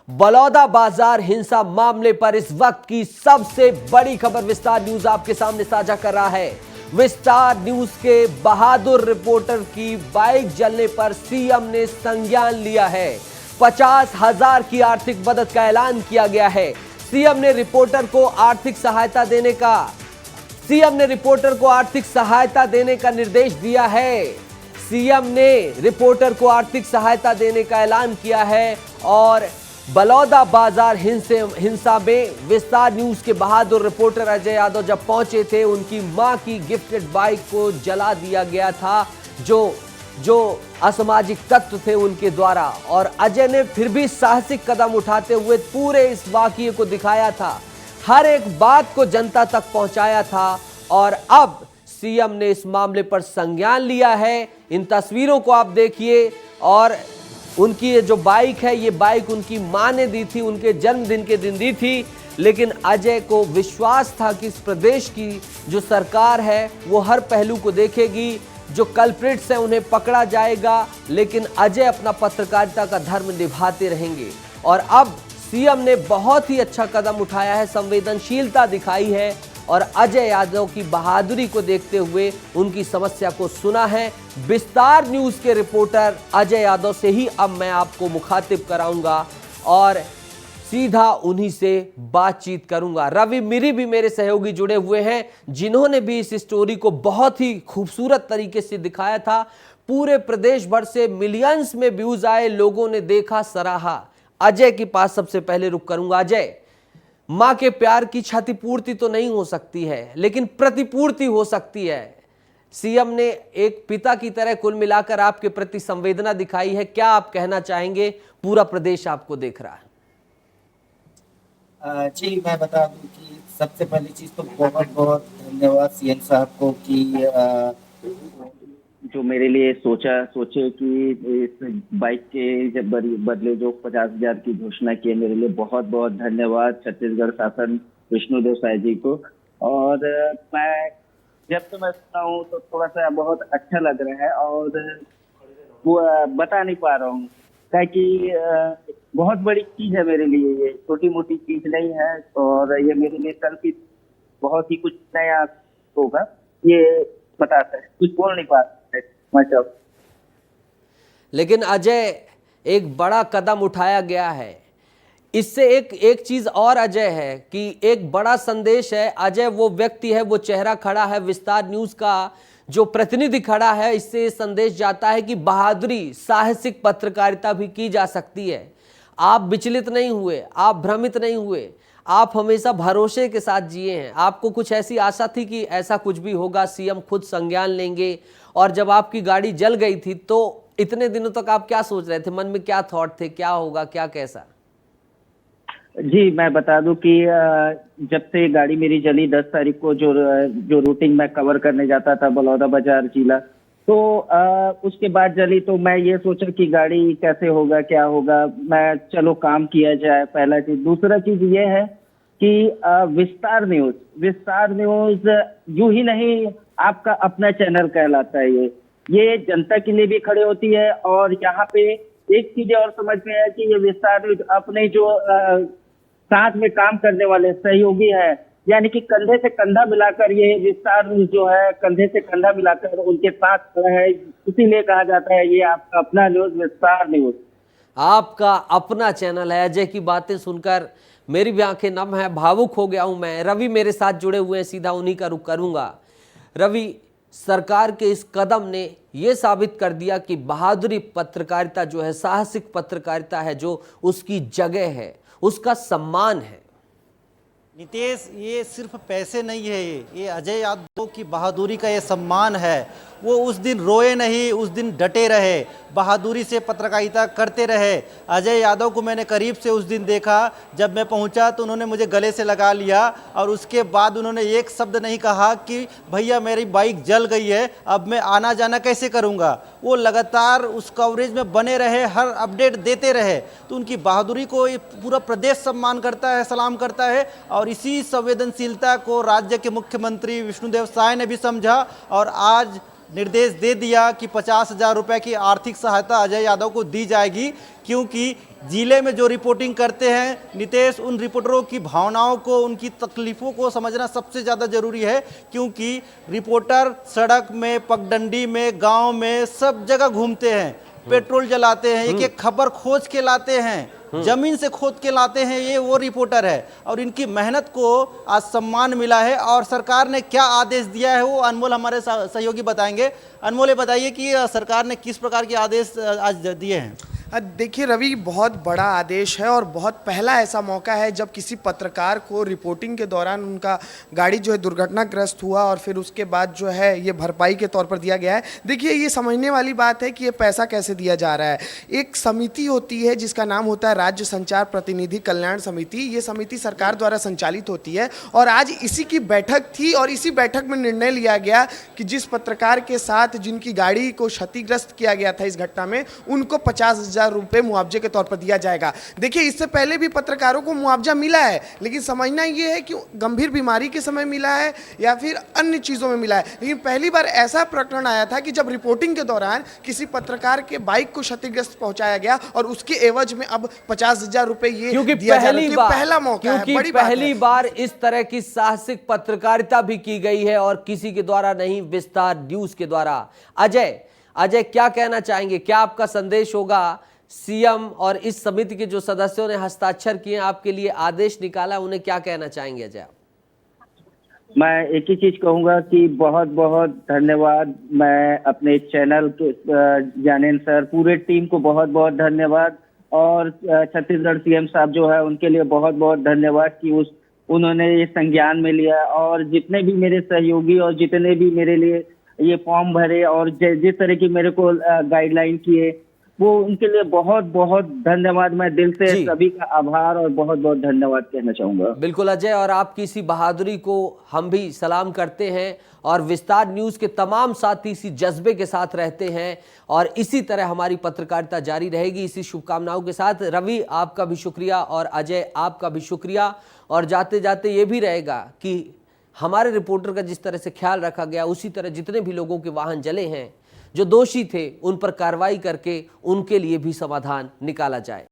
बलौदा बाजार हिंसा मामले पर इस वक्त की सबसे बड़ी खबर विस्तार न्यूज आपके सामने साझा कर रहा है। विस्तार न्यूज के बहादुर रिपोर्टर की बाइक जलने पर सीएम ने संज्ञान लिया है। 50,000 की आर्थिक मदद का ऐलान किया गया है। सीएम ने रिपोर्टर को आर्थिक सहायता देने का निर्देश दिया है। सीएम ने रिपोर्टर को आर्थिक सहायता देने का ऐलान किया है और बलौदा बाजार हिंसा में विस्तार न्यूज के बहादुर रिपोर्टर अजय यादव जब पहुंचे थे, उनकी मां की गिफ्टेड बाइक को जला दिया गया था जो असामाजिक तत्व थे उनके द्वारा, और अजय ने फिर भी साहसिक कदम उठाते हुए पूरे इस वाकये को दिखाया था, हर एक बात को जनता तक पहुंचाया था और अब सीएम ने इस मामले पर संज्ञान लिया है। इन तस्वीरों को आप देखिए और उनकी ये जो बाइक है, ये बाइक उनकी मां ने दी थी, उनके जन्मदिन के दिन दी थी, लेकिन अजय को विश्वास था कि इस प्रदेश की जो सरकार है वो हर पहलू को देखेगी, जो कल्प्रिट्स हैं उन्हें पकड़ा जाएगा, लेकिन अजय अपना पत्रकारिता का धर्म निभाते रहेंगे। और अब सीएम ने बहुत ही अच्छा कदम उठाया है, संवेदनशीलता दिखाई है और अजय यादव की बहादुरी को देखते हुए उनकी समस्या को सुना है। विस्तार न्यूज के रिपोर्टर अजय यादव से ही अब मैं आपको मुखातिब कराऊंगा और सीधा उन्हीं से बातचीत करूंगा। रवि मिरी भी मेरे सहयोगी जुड़े हुए हैं, जिन्होंने भी इस स्टोरी को बहुत ही खूबसूरत तरीके से दिखाया था। पूरे प्रदेश भर से मिलियंस में व्यूज आए, लोगों ने देखा, सराहा। अजय के पास सबसे पहले रुक करूंगा। अजय, मां के प्यार की क्षतिपूर्ति तो नहीं हो सकती है, लेकिन प्रतिपूर्ति हो सकती है। सीएम ने एक पिता की तरह कुल मिलाकर आपके प्रति संवेदना दिखाई है, क्या आप कहना चाहेंगे? पूरा प्रदेश आपको देख रहा है। जी, मैं बता दूं कि सबसे पहली चीज तो बहुत बहुत धन्यवाद सीएम साहब को कि जो मेरे लिए सोचे कि इस बाइक के जब बदले जो 50,000 की घोषणा की है, मेरे लिए बहुत बहुत धन्यवाद छत्तीसगढ़ शासन विष्णुदेव साय जी को। और मैं जब से मैं सुना हूँ तो थोड़ा सा बहुत अच्छा लग रहा है और वो बता नहीं पा रहा हूँ, ताकि बहुत बड़ी चीज है मेरे लिए, ये छोटी मोटी चीज नहीं है और ये मेरे लिए कल की बहुत ही कुछ नया होगा, ये बताता है, कुछ बोल नहीं पा रहा। लेकिन अजय, एक बड़ा कदम उठाया गया है। इससे एक चीज और अजय है कि एक बड़ा संदेश है। अजय वो व्यक्ति है, वो चेहरा खड़ा है, विस्तार न्यूज का जो प्रतिनिधि खड़ा है, इससे संदेश जाता है कि बहादुरी, साहसिक पत्रकारिता भी की जा सकती है। आप विचलित नहीं हुए, आप भ्रमित नहीं हुए, आप हमेशा भरोसे के साथ जिए हैं। आपको कुछ ऐसी आशा थी कि ऐसा कुछ भी होगा, सीएम खुद संज्ञान लेंगे, और जब आपकी गाड़ी जल गई थी तो इतने दिनों तक आप क्या सोच रहे थे, मन में क्या थॉट थे, क्या होगा, क्या कैसा? जी, मैं बता दूं कि जब से गाड़ी मेरी जली 10 तारीख को, जो रूटिंग मैं कवर करने जाता था बलौदा बाजार जिला, तो उसके बाद जली तो मैं ये सोचा कि गाड़ी कैसे होगा, क्या होगा, मैं चलो काम किया जाए, पहला चीज। दूसरा चीज ये है कि विस्तार न्यूज यूं ही नहीं आपका अपना चैनल कहलाता है। ये जनता के लिए भी खड़े होती है और यहाँ पे एक चीज और समझ में है कि ये विस्तार न्यूज अपने जो साथ में काम करने वाले सहयोगी है, यानी कि कंधे से कंधा मिलाकर ये विस्तार न्यूज जो है, कंधे से कंधा मिलाकर उनके साथ खड़ा है, इसीलिए कहा जाता है ये आपका अपना न्यूज, विस्तार न्यूज। आपका अपना चैनल है। अजय की बातें सुनकर मेरी भी आंखें नम है, भावुक हो गया हूं मैं। रवि मेरे साथ जुड़े हुए हैं, सीधा उन्हीं का रुख करूंगा। रवि, सरकार के इस कदम ने यह साबित कर दिया कि बहादुरी पत्रकारिता जो है, साहसिक पत्रकारिता है, जो उसकी जगह है, उसका सम्मान है। नितेश, ये सिर्फ पैसे नहीं है, ये अजय यादव की बहादुरी का ये सम्मान है। वो उस दिन रोए नहीं, उस दिन डटे रहे, बहादुरी से पत्रकारिता करते रहे। अजय यादव को मैंने करीब से उस दिन देखा, जब मैं पहुंचा तो उन्होंने मुझे गले से लगा लिया और उसके बाद उन्होंने एक शब्द नहीं कहा कि भैया मेरी बाइक जल गई है, अब मैं आना जाना कैसे करूंगा। वो लगातार उस कवरेज में बने रहे, हर अपडेट देते रहे। तो उनकी बहादुरी को ये पूरा प्रदेश सम्मान करता है, सलाम करता है। और इसी संवेदनशीलता को राज्य के मुख्यमंत्री विष्णुदेव साय ने भी समझा और आज निर्देश दे दिया कि 50,000 रुपए की आर्थिक सहायता अजय यादव को दी जाएगी, क्योंकि जिले में जो रिपोर्टिंग करते हैं नितेश, उन रिपोर्टरों की भावनाओं को, उनकी तकलीफ़ों को समझना सबसे ज़्यादा ज़रूरी है, क्योंकि रिपोर्टर सड़क में, पगडंडी में, गांव में सब जगह घूमते हैं, पेट्रोल जलाते हैं, एक एक खबर खोज के लाते हैं, जमीन से खोद के लाते हैं, ये वो रिपोर्टर है। और इनकी मेहनत को आज सम्मान मिला है। और सरकार ने क्या आदेश दिया है वो अनमोल हमारे सहयोगी बताएंगे। अनमोल, ये बताइए कि सरकार ने किस प्रकार के आदेश आज दिए हैं। देखिए रवि, बहुत बड़ा आदेश है और बहुत पहला ऐसा मौका है जब किसी पत्रकार को रिपोर्टिंग के दौरान उनका गाड़ी जो है दुर्घटनाग्रस्त हुआ और फिर उसके बाद जो है ये भरपाई के तौर पर दिया गया है। देखिए, ये समझने वाली बात है कि ये पैसा कैसे दिया जा रहा है। एक समिति होती है जिसका नाम होता है राज्य संचार प्रतिनिधि कल्याण समिति। ये समिति सरकार द्वारा संचालित होती है और आज इसी की बैठक थी और इसी बैठक में निर्णय लिया गया कि जिस पत्रकार के साथ जिनकी गाड़ी को क्षतिग्रस्त किया गया था इस घटना में, उनको 50,000 रुपए मुआवजे के तौर पर दिया जाएगा। देखिए, इससे पहले भी पत्रकारों को मुआवजा मिला है, लेकिन समझना यह है कि गंभीर बीमारी के समय मिला है या फिर अन्य चीजों में मिला है। लेकिन पहली बार ऐसा प्रकरण आया था कि जब रिपोर्टिंग के दौरान किसी पत्रकार के बाइक को क्षतिग्रस्त पहुंचाया गया और उसके एवज में अब 50,000 रुपए ये दिया जा रहा है। पहला मौका है, बड़ी बात है। पहली बार इस तरह की साहसिक पत्रकारिता भी की गई है और किसी के द्वारा नहीं, विस्तार न्यूज के द्वारा। अजय क्या कहना चाहेंगे, क्या आपका संदेश होगा सीएम और इस समिति के जो सदस्यों ने हस्ताक्षर किए, आपके लिए आदेश निकाला, उन्हें क्या कहना चाहेंगे अजय? मैं एक ही चीज कहूंगा कि बहुत बहुत धन्यवाद। मैं अपने चैनल के ज्ञानेंद्र सर, पूरे टीम को बहुत बहुत धन्यवाद और छत्तीसगढ़ सीएम साहब जो है उनके लिए बहुत बहुत धन्यवाद कि उन्होंने ये संज्ञान में लिया। और जितने भी मेरे सहयोगी और जितने भी मेरे लिए ये फॉर्म भरे और जिस तरह की मेरे को गाइडलाइन किए, वो उनके लिए बहुत बहुत धन्यवाद। मैं दिल से सभी का आभार और बहुत बहुत धन्यवाद कहना चाहूंगा। बिल्कुल अजय, और आपकी इसी बहादुरी को हम भी सलाम करते हैं और विस्तार न्यूज के तमाम साथी इसी जज्बे के साथ रहते हैं और इसी तरह हमारी पत्रकारिता जारी रहेगी, इसी शुभकामनाओं के साथ। रवि, आपका भी शुक्रिया और अजय, आपका भी शुक्रिया। और जाते जाते ये भी रहेगा कि हमारे रिपोर्टर का जिस तरह से ख्याल रखा गया, उसी तरह जितने भी लोगों के वाहन जले हैं, जो दोषी थे, उन पर कार्रवाई करके उनके लिए भी समाधान निकाला जाए।